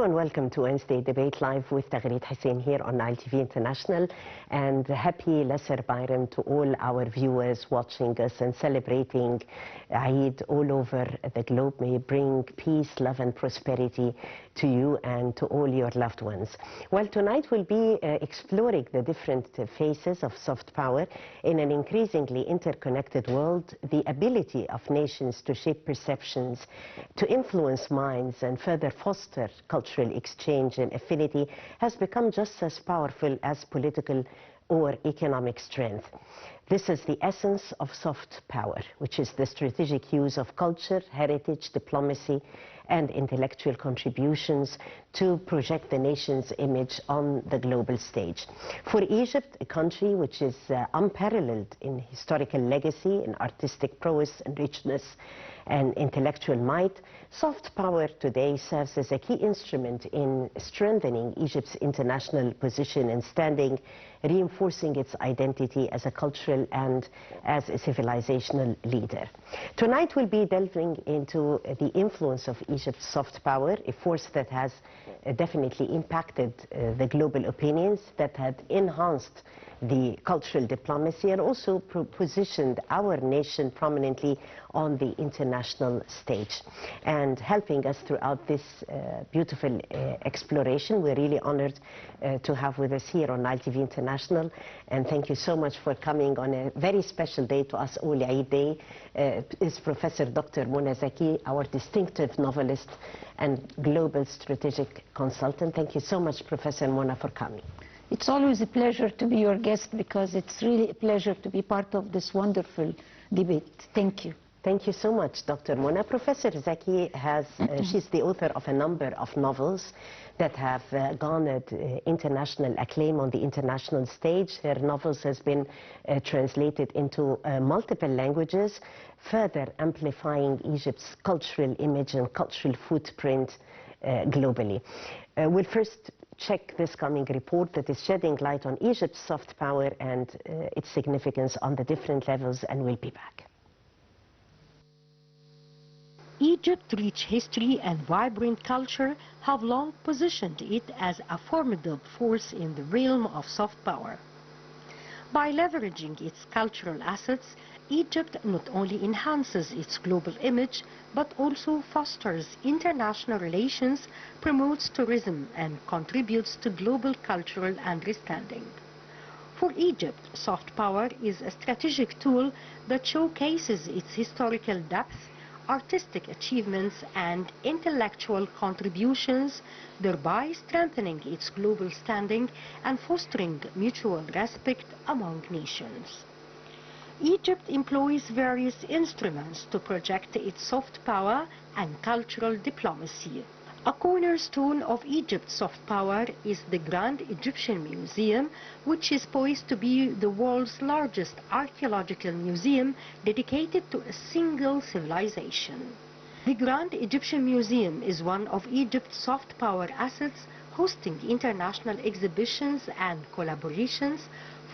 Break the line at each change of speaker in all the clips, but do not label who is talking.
Hello and welcome to Wednesday Debate Live with Taghreed Hussein here on Nile TV International, and happy Lesser Bayram to all our viewers watching us and celebrating Eid all over the globe. May it bring peace, love and prosperity to you and to all your loved ones. Well, tonight we'll be exploring the different faces of soft power in an increasingly interconnected world. The ability of nations to shape perceptions, to influence minds and further foster cultural exchange and affinity has become just as powerful as political or economic strength. This is the essence of soft power, which is the strategic use of culture, heritage, diplomacy, and intellectual contributions to project the nation's image on the global stage. For Egypt, a country which is unparalleled in historical legacy, in artistic prowess and richness and intellectual might, soft power today serves as a key instrument in strengthening Egypt's international position and standing, reinforcing its identity as a cultural and as a civilizational leader. Tonight we'll be delving into the influence of Egypt's soft power, a force that has definitely impacted the global opinions, that had enhanced the cultural diplomacy and also positioned our nation prominently on the international stage. And helping us throughout this beautiful exploration, we're really honored to have with us here on Nile TV International. And thank you so much for coming on a very special day to us all, Eid Day, is Professor Dr. Zaki, our distinctive novelist and global strategic consultant. Thank you so much, Professor Mona, for coming.
It's always a pleasure to be your guest because it's really a pleasure to be part of this wonderful debate. Thank you.
Thank you so much, Dr. Mona. Professor Zaki has, she's the author of a number of novels that have garnered international acclaim on the international stage. Her novels has been translated into multiple languages, further amplifying Egypt's cultural image and cultural footprint globally. We'll first check this coming report that is shedding light on Egypt's soft power and its significance on the different levels, and we'll be back.
Egypt's rich history and vibrant culture have long positioned it as a formidable force in the realm of soft power. By leveraging its cultural assets, Egypt not only enhances its global image, but also fosters international relations, promotes tourism, and contributes to global cultural understanding. For Egypt, soft power is a strategic tool that showcases its historical depth, artistic achievements, and intellectual contributions, thereby strengthening its global standing and fostering mutual respect among nations. Egypt employs various instruments to project its soft power and cultural diplomacy. A cornerstone of Egypt's soft power is the Grand Egyptian Museum, which is poised to be the world's largest archaeological museum dedicated to a single civilization. The Grand Egyptian Museum is one of Egypt's soft power assets, hosting international exhibitions and collaborations,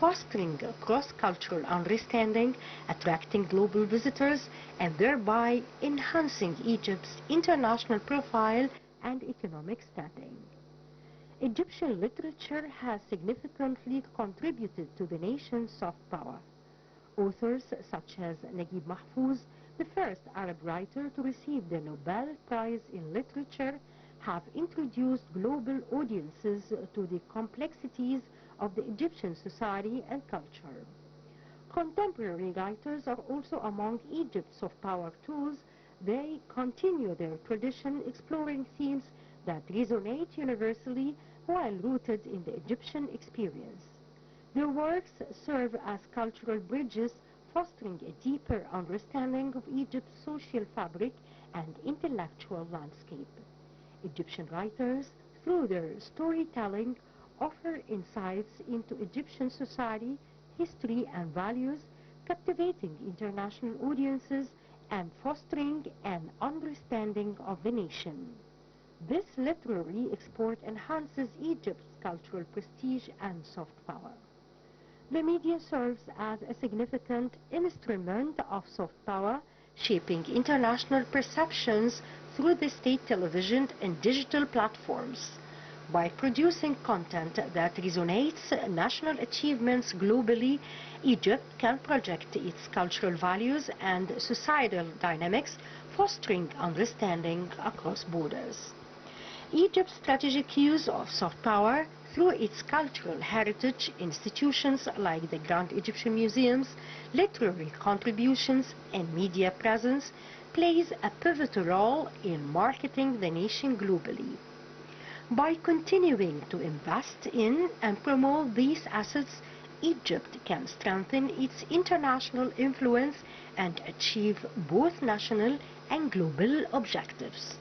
fostering cross-cultural understanding, attracting global visitors, and thereby enhancing Egypt's international profile and economic standing. Egyptian literature has significantly contributed to the nation's soft power. Authors such as Naguib Mahfouz, the first Arab writer to receive the Nobel Prize in Literature, have introduced global audiences to the complexities of the Egyptian society and culture. Contemporary writers are also among Egypt's soft power tools. They continue their tradition, exploring themes that resonate universally while rooted in the Egyptian experience. Their works serve as cultural bridges, fostering a deeper understanding of Egypt's social fabric and intellectual landscape. Egyptian writers, through their storytelling, offer insights into Egyptian society, history, and values, captivating international audiences and fostering an understanding of the nation. This literary export enhances Egypt's cultural prestige and soft power. The media serves as a significant instrument of soft power, shaping international perceptions through the state television and digital platforms. By producing content that resonates national achievements globally, Egypt can project its cultural values and societal dynamics, fostering understanding across borders. Egypt's strategic use of soft power through its cultural heritage, institutions like the Grand Egyptian Museums, literary contributions, and media presence plays a pivotal role in marketing the nation globally. By continuing to invest in and promote these assets, Egypt can strengthen its international influence and achieve both national and global objectives.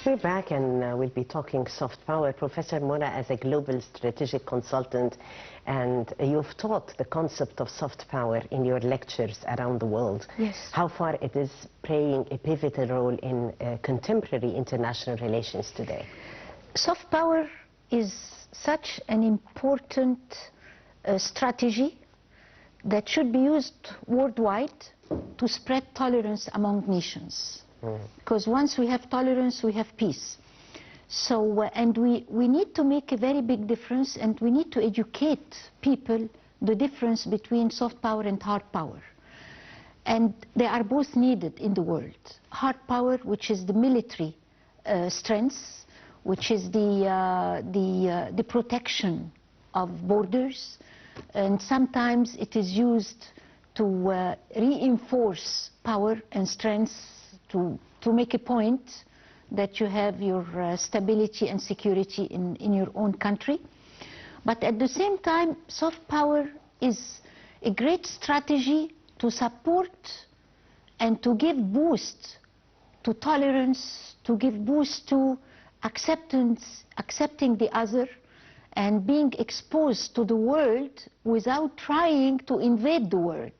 We're back and we'll be talking soft power. Professor Mona, as a global strategic consultant, and you've taught the concept of soft power in your lectures around the world.
Yes.
How far it is playing a pivotal role in contemporary international relations today?
Soft power is such an important strategy that should be used worldwide to spread tolerance among nations. Because once we have tolerance, we have peace. So, and we need to make a very big difference, and we need to educate people the difference between soft power and hard power. And they are both needed in the world. Hard power, which is the military strength, which is the protection of borders, and sometimes it is used to reinforce power and strength to make a point that you have your stability and security in your own country. But at the same time, soft power is a great strategy to support and to give boost to tolerance, to give boost to acceptance, accepting the other, and being exposed to the world without trying to invade the world.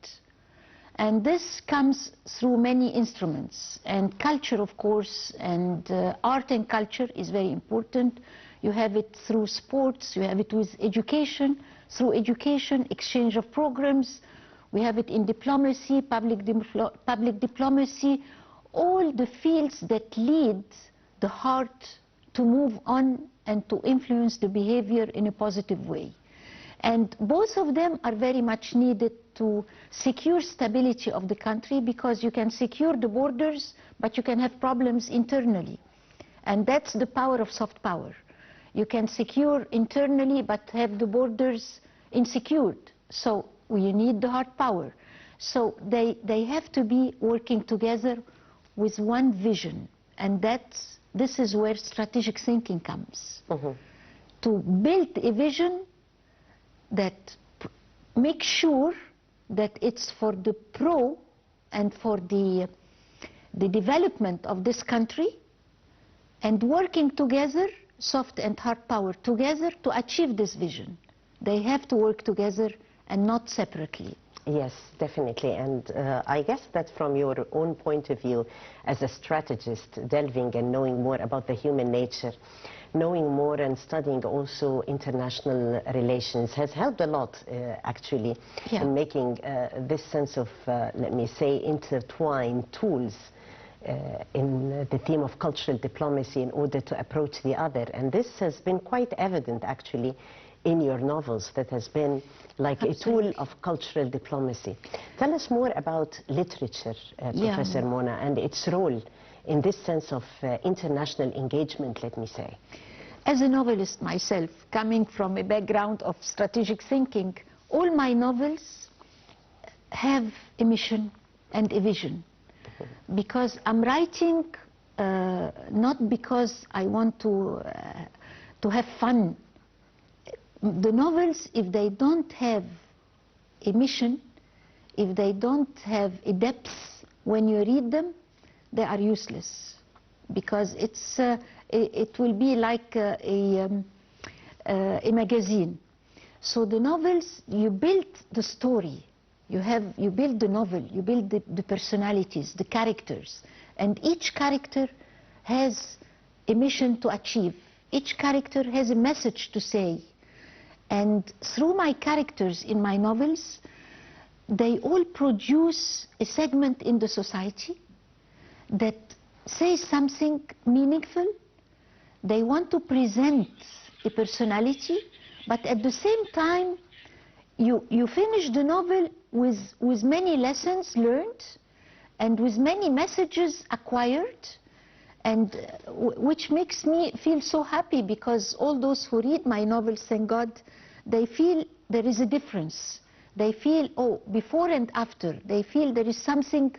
And this comes through many instruments, and culture, of course, and art and culture is very important. You have it through sports, you have it with education, through education, exchange of programs, we have it in diplomacy, public diplomacy, all the fields that lead the heart to move on and to influence the behavior in a positive way. And both of them are very much needed to secure stability of the country, because you can secure the borders, but you can have problems internally. And that's the power of soft power. You can secure internally, but have the borders insecure. So you need the hard power. So they have to be working together with one vision. And this is where strategic thinking comes. To build a vision that makes sure that it's for the pro and for the development of this country, and working together, soft and hard power together, to achieve this vision. They have to work together and not separately.
Yes, definitely. And I guess that from your own point of view as a strategist, delving and knowing more about the human nature, knowing more and studying also international relations has helped a lot, actually, in making this sense of, let me say, intertwined tools in the theme of cultural diplomacy in order to approach the other. And this has been quite evident, actually, in your novels, that has been like a tool of cultural diplomacy. Tell us more about literature, Professor Mona, and its role in this sense of international engagement, let me say.
As a novelist myself, coming from a background of strategic thinking, all my novels have a mission and a vision. Because I'm writing not because I want to have fun. The novels, if they don't have a mission, if they don't have a depth when you read them, they are useless. Because it will be like a magazine. So the novels, you build the story. You build the novel, you build the personalities, the characters. And each character has a mission to achieve. each character has a message to say. And through my characters in my novels, they all produce a segment in the society that says something meaningful. They want to present a personality, but at the same time, you finish the novel with many lessons learned and with many messages acquired, and which makes me feel so happy, because all those who read my novels, thank God, they feel there is a difference. They feel, oh, before and after, they feel there is something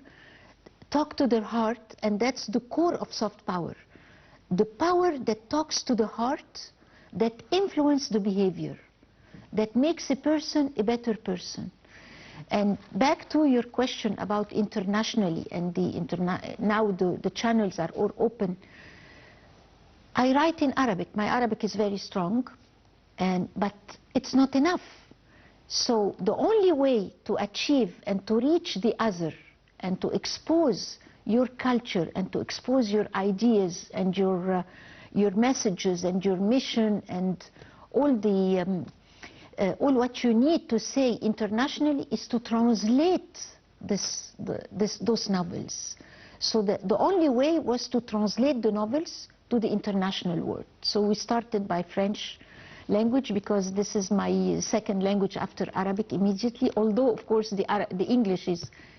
talk to their heart, and that's the core of soft power. The power that talks to the heart, that influences the behavior, that makes a person a better person. And back to your question about internationally, and now the channels are all open. I write in Arabic. My Arabic is very strong, but it's not enough. So the only way to achieve and to reach the other and to expose your culture and to expose your ideas and your messages and your mission and all what you need to say internationally is to translate those novels. So the only way was to translate the novels to the international world. So we started by French language, because this is my second language after Arabic immediately, although of course the English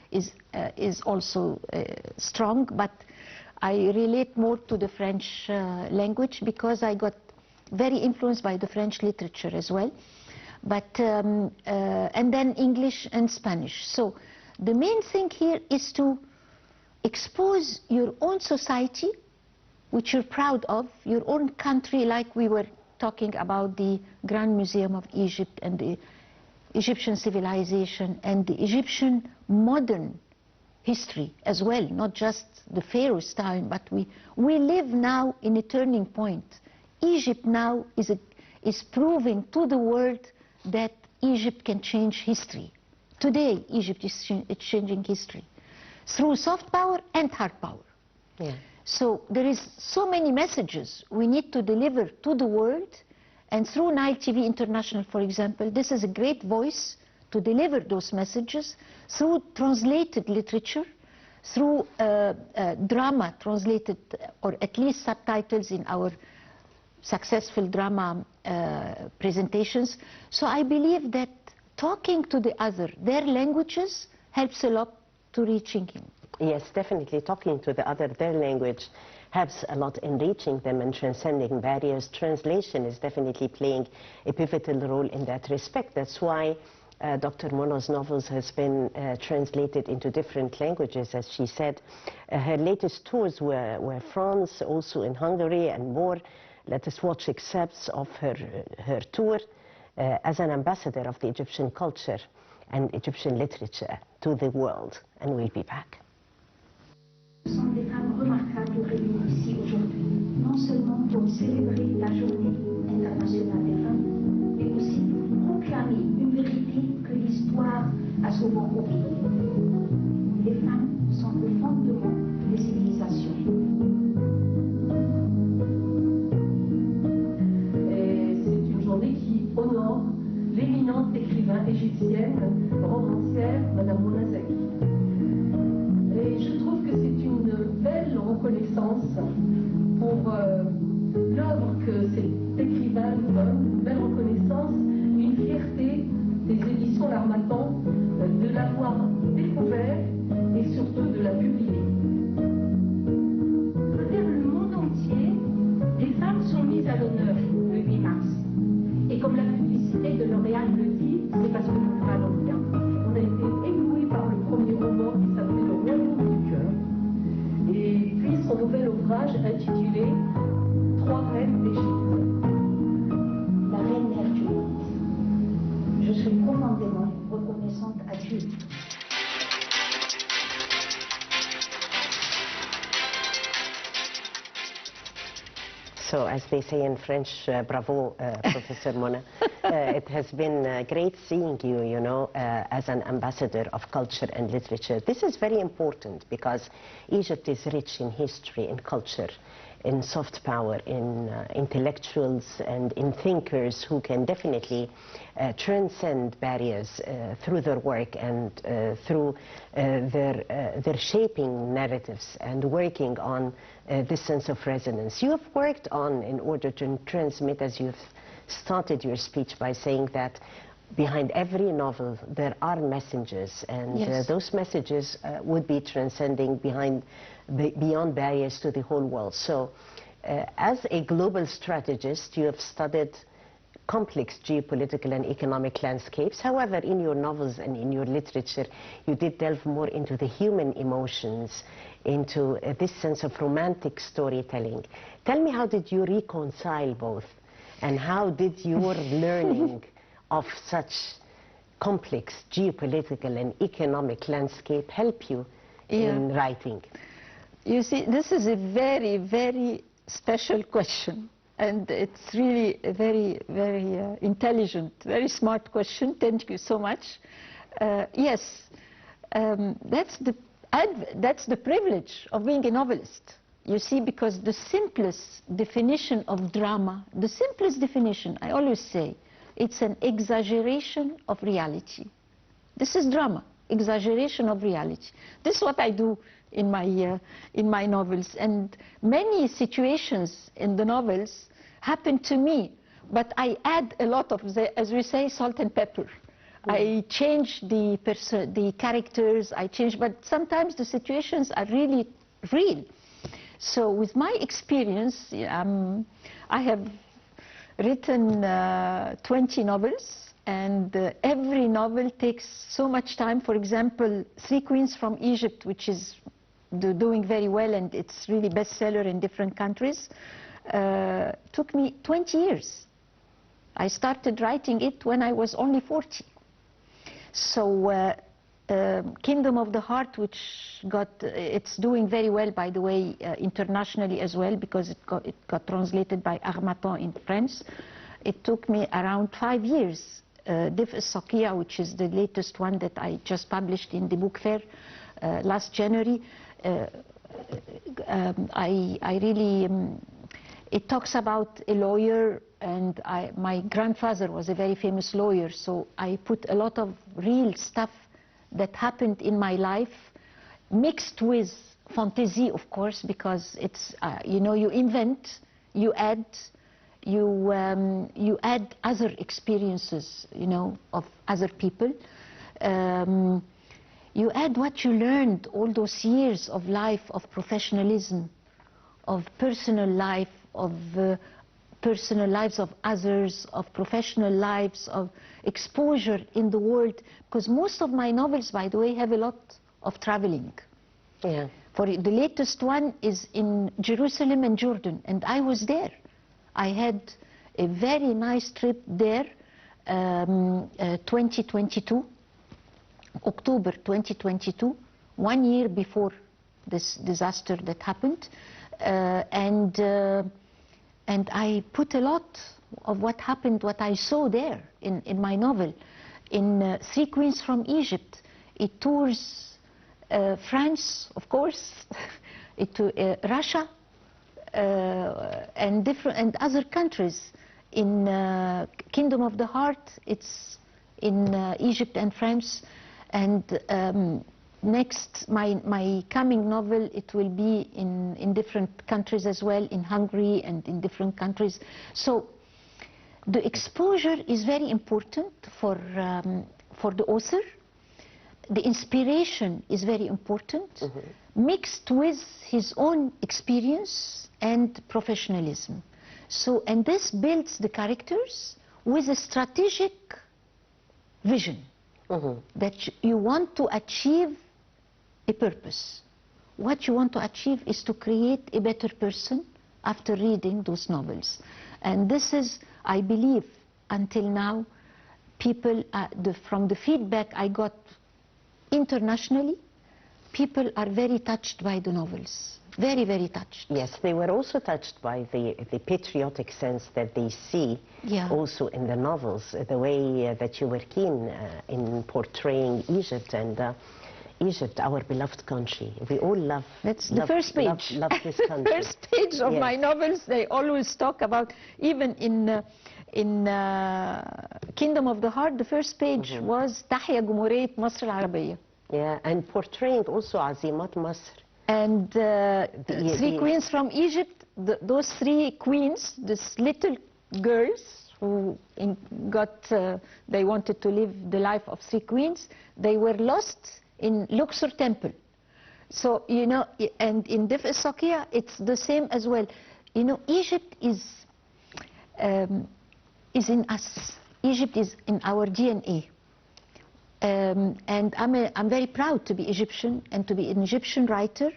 is also strong, but I relate more to the French language because I got very influenced by the French literature as well, but and then English and Spanish. So the main thing here is to expose your own society, which you're proud of, your own country, like we were talking about the Grand Museum of Egypt and the Egyptian civilization and the Egyptian modern history as well, not just the Pharaoh's time, but we live now in a turning point. Egypt now is proving to the world that Egypt can change history. Today, Egypt is changing history through soft power and hard power.
Yeah.
So there is so many messages we need to deliver to the world, and through Nile TV International, for example, this is a great voice to deliver those messages through translated literature, through drama translated, or at least subtitles in our successful drama presentations. So I believe that talking to the other, their languages, helps a lot to reaching him.
Yes, definitely. Talking to the other, their language, helps a lot in reaching them and transcending barriers. Translation is definitely playing a pivotal role in that respect. That's why Dr. Mona's novels has been translated into different languages, as she said. Her latest tours were France, also in Hungary, and more. Let us watch excerpts of her tour as an ambassador of the Egyptian culture and Egyptian literature to the world. And we'll be back.
Ce sont des femmes remarquables réunies ici aujourd'hui, non seulement pour célébrer la Journée internationale des femmes, mais aussi pour proclamer une vérité que l'histoire a souvent oubliée. Les femmes sont le fondement des civilisations.
C'est une journée qui honore l'éminente écrivain égyptienne, romancière, Madame Mona Zaki. Et je trouve que c'est une belle reconnaissance pour l'œuvre que cet écrivain nous donne, une belle reconnaissance, une fierté des éditions L'Harmattan de l'avoir découvert et surtout de la publier.
À travers le monde entier, les femmes sont mises à l'honneur le 8 mars. Et comme la publicité de L'Oréal le dit, c'est parce que nous parlons bien.
On a été éblouis par le premier roman qui s'appelait Le Royaume du cœur, et puis son nouvel ouvrage intitulé Trois reines d'Égypte.
La reine mère du monde. Je suis profondément reconnaissante à Dieu.
So, as they say in French, bravo, Professor Mona. It has been great seeing you, you know, as an ambassador of culture and literature. This is very important because Egypt is rich in history and culture. in soft power, in intellectuals and in thinkers who can definitely transcend barriers through their work and through their shaping narratives and working on this sense of resonance. You have worked on, in order to transmit, as you've started your speech by saying that behind every novel there are messages, and
Yes.
those messages would be transcending beyond barriers to the whole world. So as a global strategist, you have studied complex geopolitical and economic landscapes. However, in your novels and in your literature, you did delve more into the human emotions, into this sense of romantic storytelling. Tell me, how did you reconcile both? And how did your learning of such complex geopolitical and economic landscape help you in writing?
You see, this is a very, very special question. And it's really a very, very intelligent, very smart question. Thank you so much. Yes, that's the privilege of being a novelist. You see, because the simplest definition of drama, the simplest definition, I always say, it's an exaggeration of reality. This is drama, exaggeration of reality. This is what I do in my novels. And many situations in the novels happen to me, but I add a lot of, as we say, salt and pepper. I change the characters, but sometimes the situations are really real. So with my experience, I have written 20 novels, and every novel takes so much time. For example, Three Queens from Egypt, which is doing very well, and it's really bestseller in different countries, took me 20 years. I started writing it when I was only 40. So Kingdom of the Heart, which it's doing very well, by the way, internationally as well, because it got translated by Harmattan in France. It took me around 5 years. Dif Sakia, which is the latest one that I just published in the book fair last January, I really, it talks about a lawyer, and my grandfather was a very famous lawyer, so I put a lot of real stuff that happened in my life, mixed with fantasy, of course, because it's, you know, you invent, you add other experiences, you know, of other people. You add what you learned all those years of life, of professionalism, of personal life, of personal lives of others, of professional lives, of exposure in the world. Because most of my novels, by the way, have a lot of traveling.
Yeah.
For the latest one is in Jerusalem and Jordan, and I was there. I had a very nice trip there, 2022, October 2022, 1 year before this disaster that happened, and I put a lot of what happened, what I saw there in my novel. In Three Queens from Egypt, it tours France, of course, Russia, and other countries. In Kingdom of the Heart, it's in Egypt and France. And next, my coming novel, it will be in different countries as well, in Hungary and in different countries. So the exposure is very important for the author. The inspiration is very important, mixed with his own experience and professionalism. So, and this builds the characters with a strategic vision that you want to achieve a purpose. What you want to achieve is to create a better person after reading those novels. And this is, I believe, until now, people, from the feedback I got internationally, people are very touched by the novels. Very, very touched.
Yes, they were also touched by the patriotic sense that they see also in the novels, the way that you were keen in portraying Egypt. And Egypt, our beloved country. We all love.
That's the first page.
Love this country.
First page of
Yes.
my novels. They always talk about, even in Kingdom of the Heart, the first page was تحيا جمهورية مصر العربية.
Yeah, and portraying also عزيمات مصر.
And three queens from Egypt, those three queens, these little girls who they wanted to live the life of three queens, they were lost in Luxor temple. So, you know, and in Dif Sakia, it's the same as well. You know, Egypt is in us. Egypt is in our DNA. And I'm very proud to be Egyptian and to be an Egyptian writer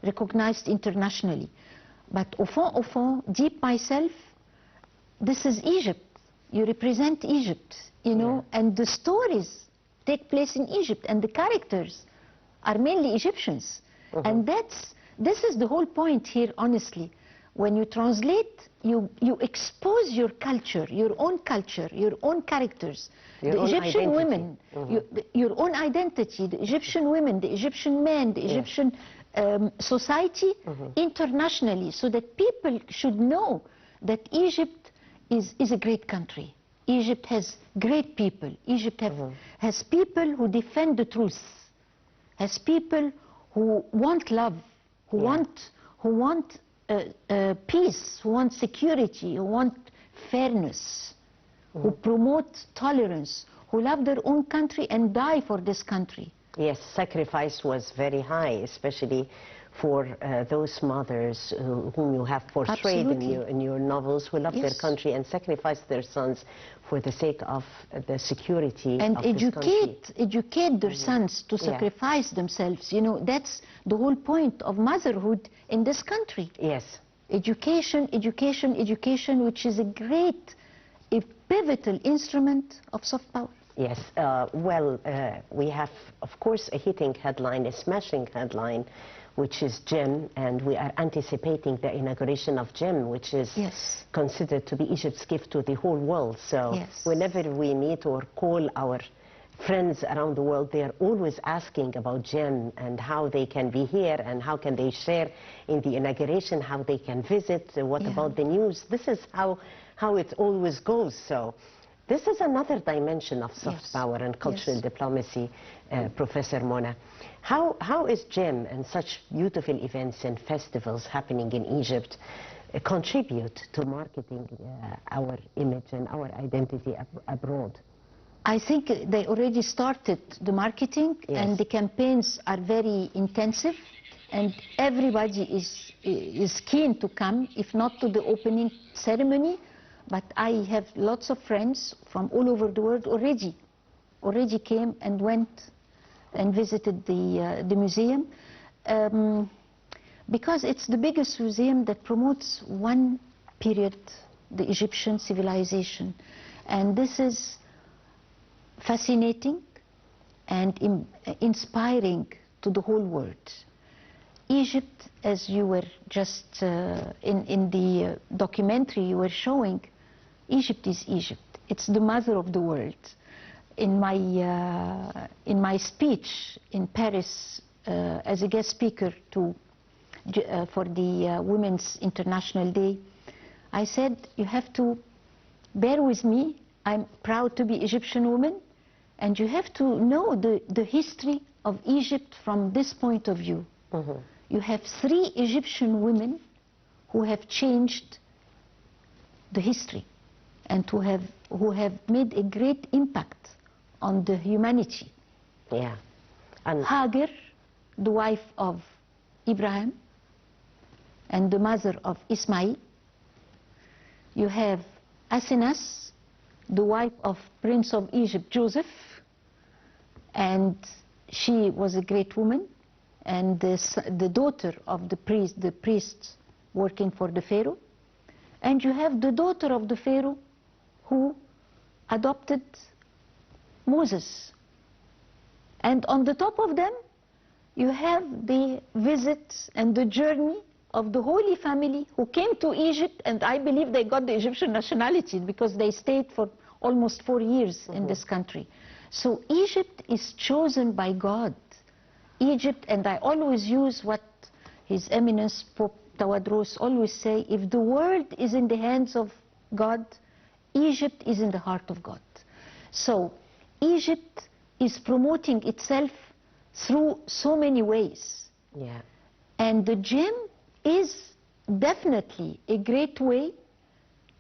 recognized internationally. But au fond, deep myself, this is Egypt. You represent Egypt, you know, and the stories take place in Egypt, and the characters are mainly Egyptians. And this is the whole point here, honestly. When you translate, you expose your culture, your own characters, the Egyptian women, your own identity, the Egyptian women, the Egyptian men, the Egyptian society internationally, so that people should know that Egypt is a great country. Egypt has great people. Egypt has people who defend the truth, has people who want love, who want peace, who want security, who want fairness, who promote tolerance, who love their own country and die for this country.
Yes, sacrifice was very high, especially for those mothers whom you have portrayed in your novels, who love their country and sacrifice their sons for the sake of the security
and
of this country.
educate their sons to sacrifice themselves. You know, that's the whole point of motherhood in this country.
Yes.
Education, education, education, which is a pivotal instrument of soft power.
Yes, we have, of course, a hitting headline, a smashing headline, which is GEM, and we are anticipating the inauguration of GEM, which is considered to be Egypt's gift to the whole world. So whenever we meet or call our friends around the world, they are always asking about GEM and how they can be here and how can they share in the inauguration, how they can visit, what about the news. This is how it always goes. So this is another dimension of soft power and cultural diplomacy, Professor Mona. How is GEM and such beautiful events and festivals happening in Egypt contribute to marketing our image and our identity abroad?
I think they already started the marketing, and the campaigns are very intensive, and everybody is keen to come, if not to the opening ceremony. But I have lots of friends from all over the world already came and went and visited the museum, because it's the biggest museum that promotes one period, the Egyptian civilization. And this is fascinating and inspiring to the whole world. Egypt, as you were just in the documentary you were showing, Egypt is Egypt. It's the mother of the world. In my speech in Paris as a guest speaker for the Women's International Day, I said, you have to bear with me. I'm proud to be Egyptian woman, and you have to know the history of Egypt from this point of view. You have 3 Egyptian women who have changed the history and who have made a great impact on the humanity.
Yeah. And
Hagar, the wife of Ibrahim and the mother of Ismail. You have Asenath, the wife of Prince of Egypt, Joseph, and she was a great woman, and the daughter of the priest working for the Pharaoh. And you have the daughter of the Pharaoh who adopted Moses. And on the top of them, you have the visits and the journey of the Holy Family who came to Egypt, and I believe they got the Egyptian nationality because they stayed for almost 4 years in this country. So Egypt is chosen by God Egypt, and I always use what His Eminence Pope Tawadros always say, if the world is in the hands of God, Egypt is in the heart of God. So Egypt is promoting itself through so many ways.
Yeah.
And the gym is definitely a great way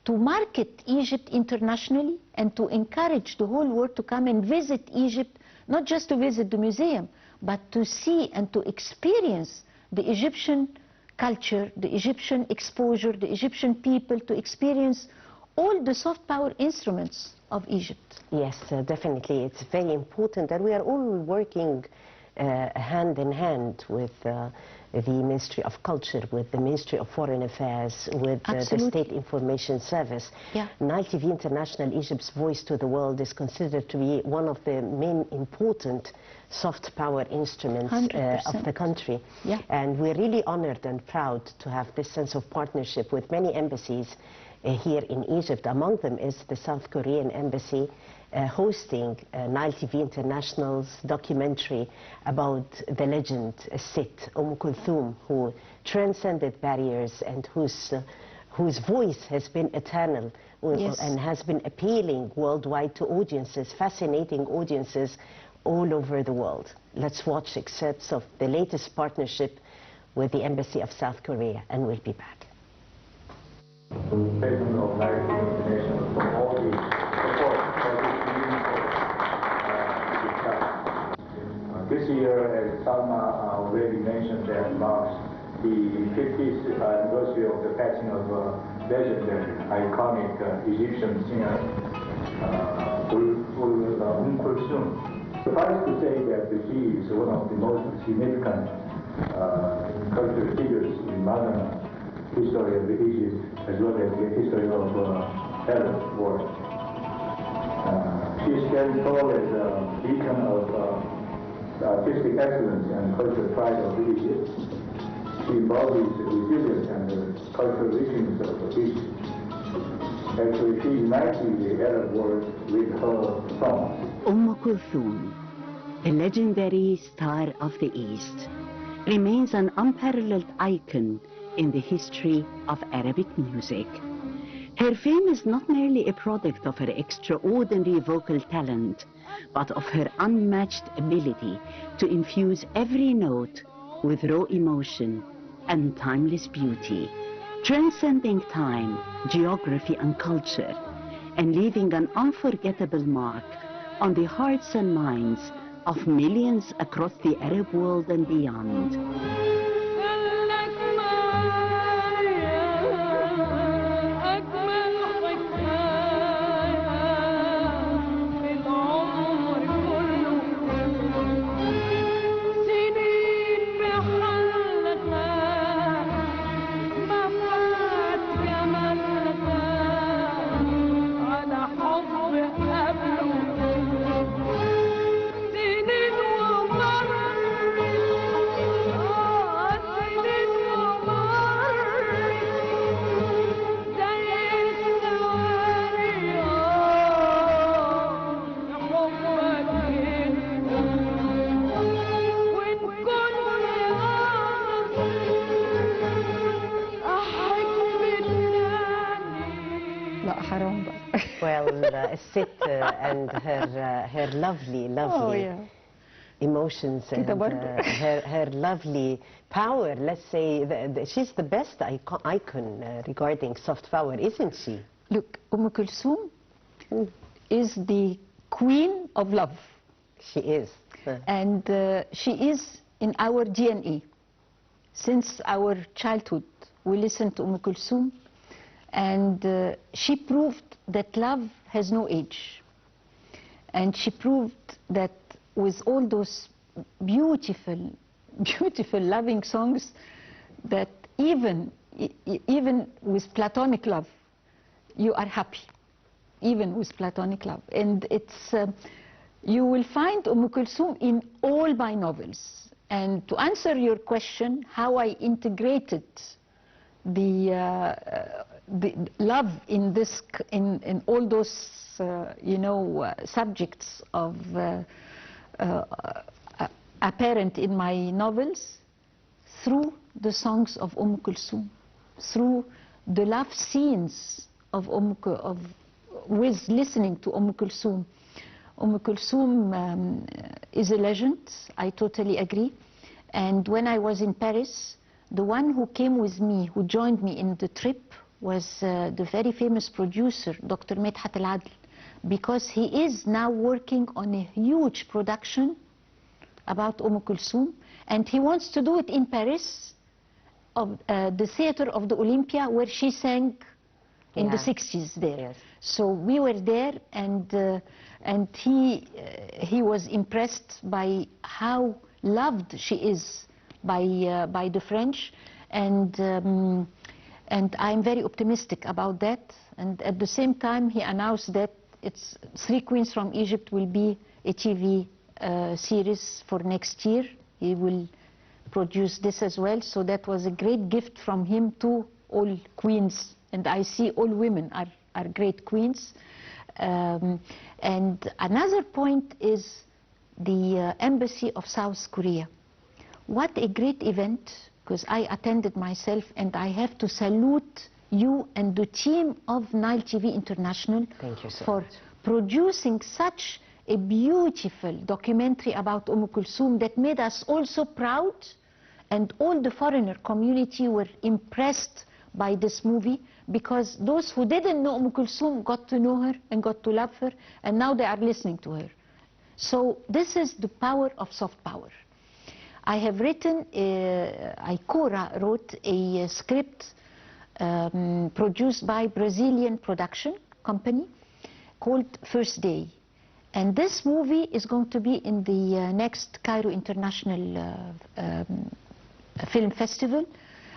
to market Egypt internationally and to encourage the whole world to come and visit Egypt, not just to visit the museum, but to see and to experience the Egyptian culture, the Egyptian exposure, the Egyptian people, to experience all the soft power instruments of Egypt.
Yes, definitely. It's very important, and we are all working hand in hand with the Ministry of Culture, with the Ministry of Foreign Affairs, with the State Information Service.
Yeah.
Nile TV International, Egypt's voice to the world, is considered to be one of the main important soft power instruments of the country.
Yeah.
And we're really honored and proud to have this sense of partnership with many embassies here in Egypt. Among them is the South Korean embassy, hosting Nile TV International's documentary about the legend Sit, Kulthum, who transcended barriers and whose voice has been eternal. Yes. And has been appealing worldwide to audiences, fascinating audiences all over the world. Let's watch excerpts of the latest partnership with the Embassy of South Korea, and we'll be back.
President of Nile TV International for all the support for this meaningful discussion. This year, as Salma already mentioned, that marks the 50th anniversary of the passing of legendary, iconic Egyptian singer Kulthum. Suffice to say that she is one of the most significant cultural figures in modern history of Egypt, as well as the history of Arab world. She stands tall as a beacon of artistic excellence and cultural pride of Egypt. She embodies the resilience and the cultural richness of Egypt. Actually, she united the Arab world with her songs.
Kulthum, a legendary star of the East, remains an unparalleled icon in the history of Arabic music. Her fame is not merely a product of her extraordinary vocal talent, but of her unmatched ability to infuse every note with raw emotion and timeless beauty, transcending time, geography, and culture, and leaving an unforgettable mark on the hearts and minds of millions across the Arab world and beyond.
Well, Sit and her lovely emotions and her lovely power. Let's say she's the best icon regarding soft power, isn't she?
Look, Kulthum is the queen of love.
She is.
And she is in our DNA. Since our childhood, we listen to Kulthum, and she proved that love has no age. And she proved that with all those beautiful, beautiful loving songs, that even with platonic love, you are happy, even with platonic love. And it's, you will find Kulthum in all my novels. And to answer your question, how I integrated the love in this, in all those, subjects of apparent in my novels through the songs of Kulthum, through the love scenes of with listening to Kulthum. Kulthum is a legend, I totally agree. And when I was in Paris, the one who came with me, who joined me in the trip, was the very famous producer, Dr. Medhat Al-Adl, because he is now working on a huge production about Kulthum, and he wants to do it in Paris, of the theater of the Olympia, where she sang in the 60s there.
Yes.
So we were there, and he was impressed by how loved she is by the French, and I'm very optimistic about that. And at the same time, he announced that it's Three Queens from Egypt will be a TV series for next year. He will produce this as well, so that was a great gift from him to all queens, and I see all women are great queens. And another point is the embassy of South Korea. What a great event, because I attended myself, and I have to salute you and the team of Nile TV International.
Thank you so
for
much.
producing such a beautiful documentary about Kulthum that made us all so proud, and all the foreigner community were impressed by this movie, because those who didn't know Kulthum got to know her and got to love her, and now they are listening to her. So this is the power of soft power. I have written, I co-wrote a script produced by Brazilian production company called First Day. And this movie is going to be in the next Cairo International Film Festival.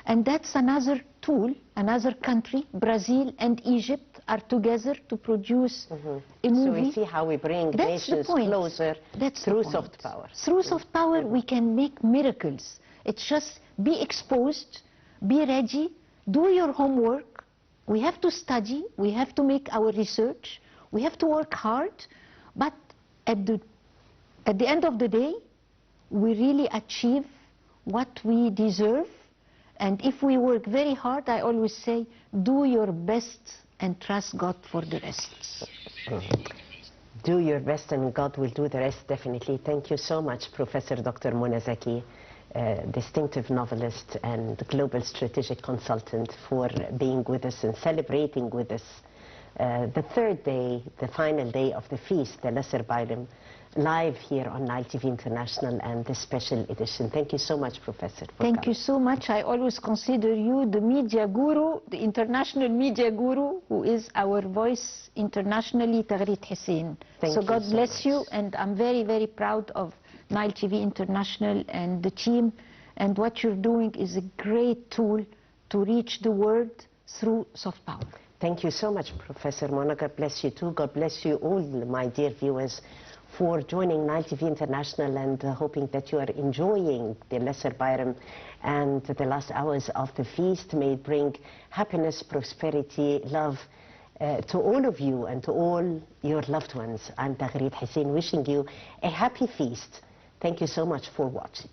And that's another tool, another country, Brazil and Egypt are together to produce a movie.
So we see how we bring nations closer through soft power.
Through soft power, we can make miracles. It's just be exposed, be ready, do your homework. We have to study, we have to make our research, we have to work hard, but at the end of the day, we really achieve what we deserve. And if we work very hard, I always say, do your best and trust God for the rest.
Do your best and God will do the rest, definitely. Thank you so much, Professor Dr. Mona Zaki, distinctive novelist and global strategic consultant, for being with us and celebrating with us the third day, the final day of the feast, the Lesser Bairam, live here on Nile TV International and this special edition. Thank you so much, Professor.
Thank you so much. I always consider you the media guru, the international media guru, who is our voice internationally, Taghrit Hussein. So God bless you, and I'm very, very proud of Nile TV International and the team, and what you're doing is a great tool to reach the world through soft power.
Thank you so much, Professor Mona. God bless you too. God bless you all, my dear viewers, for joining Nile TV International, and hoping that you are enjoying the Lesser Bairam and the last hours of the feast. May it bring happiness, prosperity, love to all of you and to all your loved ones. I'm Taghrit Hussein, wishing you a happy feast. Thank you so much for watching.